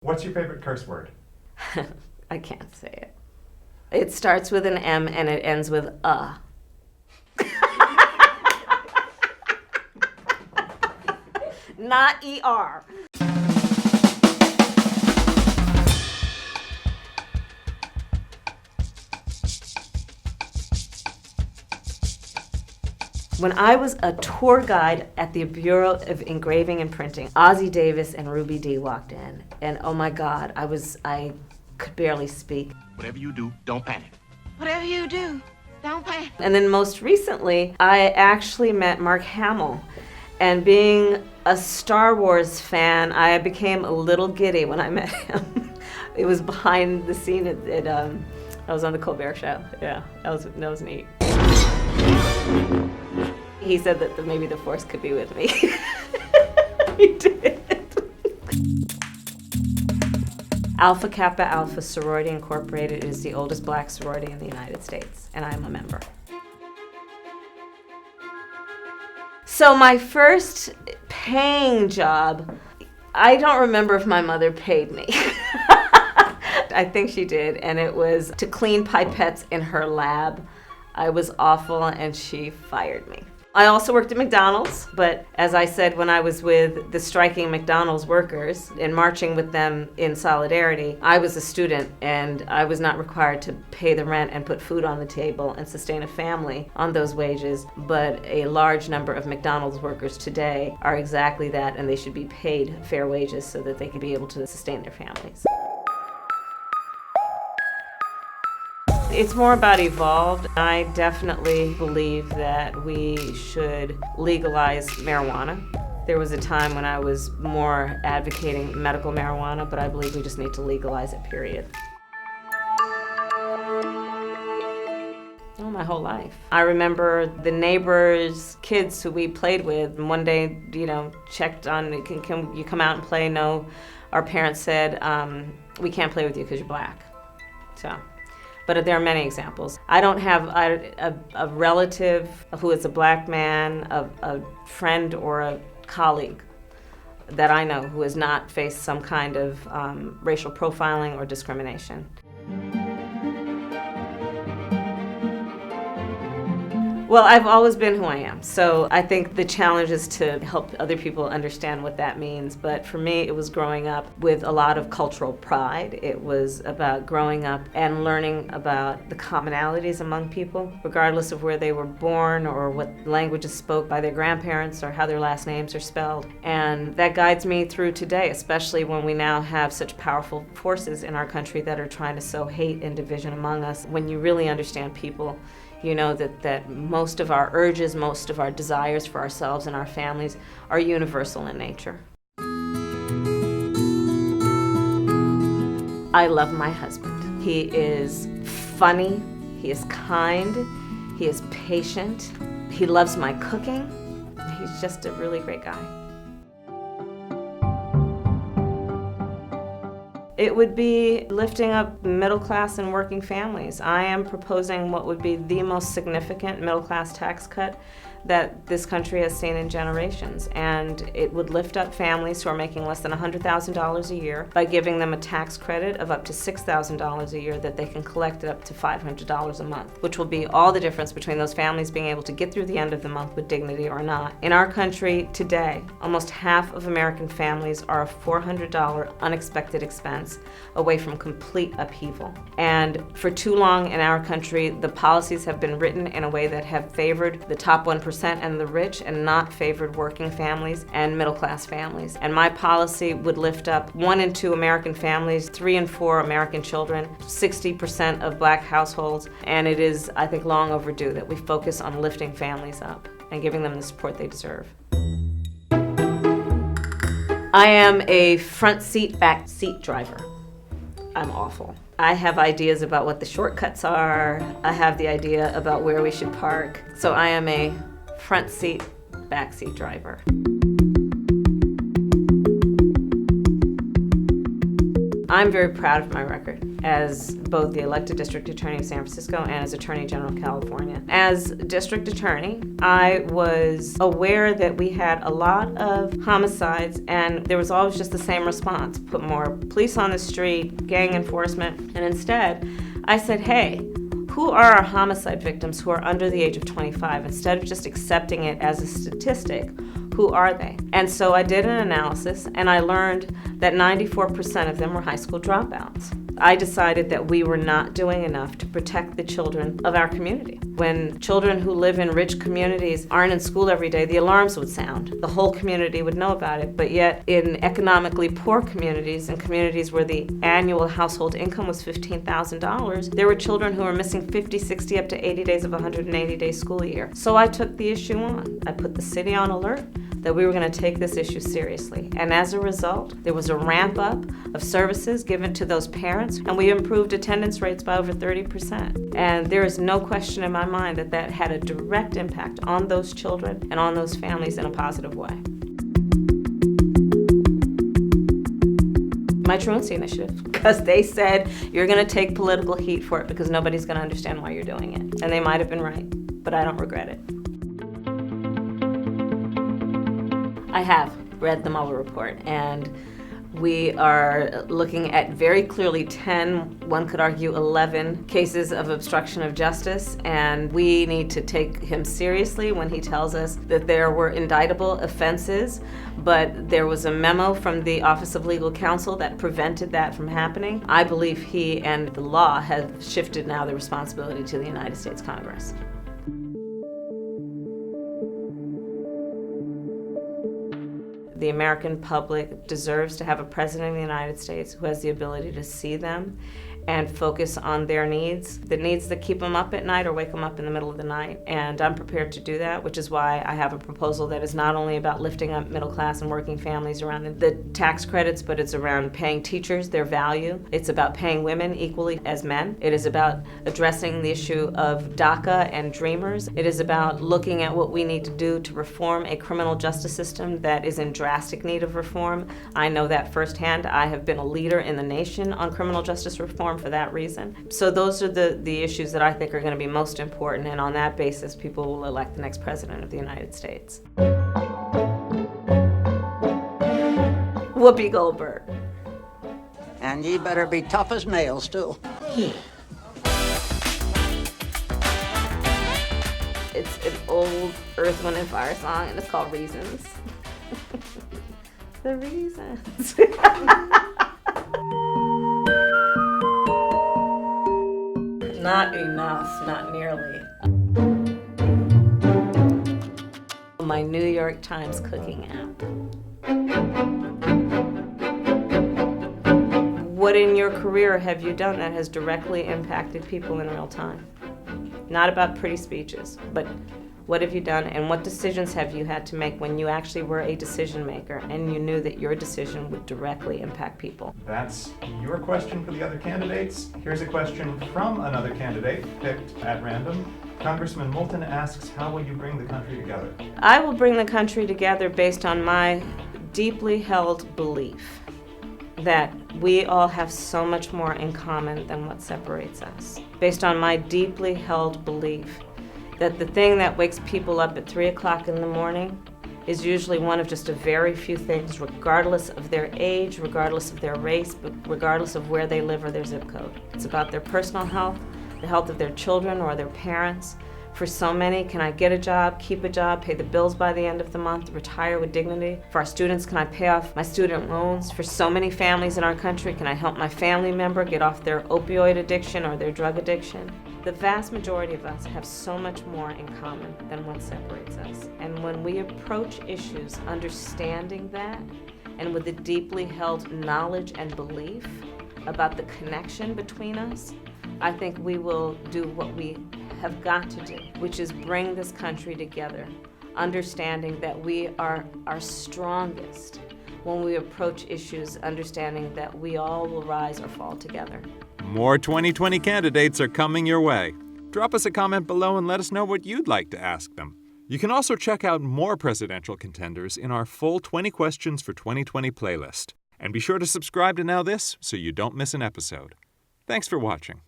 What's your favorite curse word? I can't say it. It starts with an M and it ends with Not ER. When I was a tour guide at the Bureau of Engraving and Printing, Ozzie Davis and Ruby Dee walked in, and oh my God, I could barely speak. Whatever you do, don't panic. Whatever you do, don't panic. And then most recently, I actually met Mark Hamill. And being a Star Wars fan, I became a little giddy when I met him. It was behind the scene I was on the Colbert Show. Yeah, that was neat. He said that maybe the Force could be with me. He did. Alpha Kappa Alpha Sorority Incorporated is the oldest black sorority in the United States, and I am a member. So my first paying job, I don't remember if my mother paid me. I think she did, and it was to clean pipettes in her lab. I was awful, and she fired me. I also worked at McDonald's, but as I said, when I was with the striking McDonald's workers and marching with them in solidarity, I was a student and I was not required to pay the rent and put food on the table and sustain a family on those wages, but a large number of McDonald's workers today are exactly that, and they should be paid fair wages so that they can be able to sustain their families. It's more about evolved. I definitely believe that we should legalize marijuana. There was a time when I was more advocating medical marijuana, but I believe we just need to legalize it, period. Oh, my whole life. I remember the neighbors' kids who we played with, and one day, checked on, can you come out and play? No, our parents said, we can't play with you because you're black. But there are many examples. I don't have a relative who is a black man, a friend or a colleague that I know who has not faced some kind of racial profiling or discrimination. Well, I've always been who I am, so I think the challenge is to help other people understand what that means. But for me, it was growing up with a lot of cultural pride. It was about growing up and learning about the commonalities among people, regardless of where they were born or what languages spoke by their grandparents or how their last names are spelled. And that guides me through today, especially when we now have such powerful forces in our country that are trying to sow hate and division among us. When you really understand people, you know that most of our urges, most of our desires for ourselves and our families are universal in nature. I love my husband. He is funny, he is kind, he is patient, he loves my cooking. He's just a really great guy. It would be lifting up middle-class and working families. I am proposing what would be the most significant middle-class tax cut that this country has seen in generations. And it would lift up families who are making less than $100,000 a year by giving them a tax credit of up to $6,000 a year that they can collect up to $500 a month, which will be all the difference between those families being able to get through the end of the month with dignity or not. In our country today, almost half of American families are a $400 unexpected expense away from complete upheaval. And for too long in our country, the policies have been written in a way that have favored the top 1% and the rich and not favored working families and middle-class families. And my policy would lift up 1 in 2 American families, 3 in 4 American children, 60% of black households, and it is, I think, long overdue that we focus on lifting families up and giving them the support they deserve. I am a front seat, back seat driver. I'm awful. I have ideas about what the shortcuts are. I have the idea about where we should park. So I am a front seat, back seat driver. I'm very proud of my record as both the elected district attorney of San Francisco and as Attorney General of California. As district attorney, I was aware that we had a lot of homicides and there was always just the same response: put more police on the street, gang enforcement. And instead, I said, hey, who are our homicide victims who are under the age of 25? Instead of just accepting it as a statistic, who are they? And so I did an analysis and I learned that 94% of them were high school dropouts. I decided that we were not doing enough to protect the children of our community. When children who live in rich communities aren't in school every day, the alarms would sound. The whole community would know about it. But yet in economically poor communities and communities where the annual household income was $15,000, there were children who were missing 50, 60, up to 80 days of a 180-day school year. So I took the issue on. I put the city on alert that we were going to take this issue seriously. And as a result, there was a ramp up of services given to those parents, and we improved attendance rates by over 30%. And there is no question in my mind that that had a direct impact on those children and on those families in a positive way. My truancy initiative, because they said you're going to take political heat for it because nobody's going to understand why you're doing it. And they might have been right, but I don't regret it. I have read the Mueller report, and we are looking at very clearly 10, one could argue 11 cases of obstruction of justice, and we need to take him seriously when he tells us that there were indictable offenses, but there was a memo from the Office of Legal Counsel that prevented that from happening. I believe he and the law have shifted now the responsibility to the United States Congress. The American public deserves to have a president of the United States who has the ability to see them and focus on their needs, the needs that keep them up at night or wake them up in the middle of the night. And I'm prepared to do that, which is why I have a proposal that is not only about lifting up middle class and working families around the tax credits, but it's around paying teachers their value. It's about paying women equally as men. It is about addressing the issue of DACA and Dreamers. It is about looking at what we need to do to reform a criminal justice system that is in drastic need of reform. I know that firsthand. I have been a leader in the nation on criminal justice reform for that reason. So those are the issues that I think are going to be most important, and on that basis, people will elect the next president of the United States. Whoopi Goldberg. And ye better be tough as nails, too. It's an old Earth, Wind & Fire song, and it's called Reasons. The Reasons. Not enough, not nearly. My New York Times cooking app. What in your career have you done that has directly impacted people in real time? Not about pretty speeches, but what have you done and what decisions have you had to make when you actually were a decision maker and you knew that your decision would directly impact people? That's your question for the other candidates. Here's a question from another candidate picked at random. Congressman Moulton asks, how will you bring the country together? I will bring the country together based on my deeply held belief that we all have so much more in common than what separates us. Based on my deeply held belief that the thing that wakes people up at 3 o'clock in the morning is usually one of just a very few things, regardless of their age, regardless of their race, but regardless of where they live or their zip code. It's about their personal health, the health of their children or their parents. For so many, can I get a job, keep a job, pay the bills by the end of the month, retire with dignity? For our students, can I pay off my student loans? For so many families in our country, can I help my family member get off their opioid addiction or their drug addiction? The vast majority of us have so much more in common than what separates us. And when we approach issues understanding that, and with a deeply held knowledge and belief about the connection between us, I think we will do what we have got to do, which is bring this country together, understanding that we are our strongest when we approach issues, understanding that we all will rise or fall together. More 2020 candidates are coming your way. Drop us a comment below and let us know what you'd like to ask them. You can also check out more presidential contenders in our full 20 Questions for 2020 playlist. And be sure to subscribe to Now This so you don't miss an episode. Thanks for watching.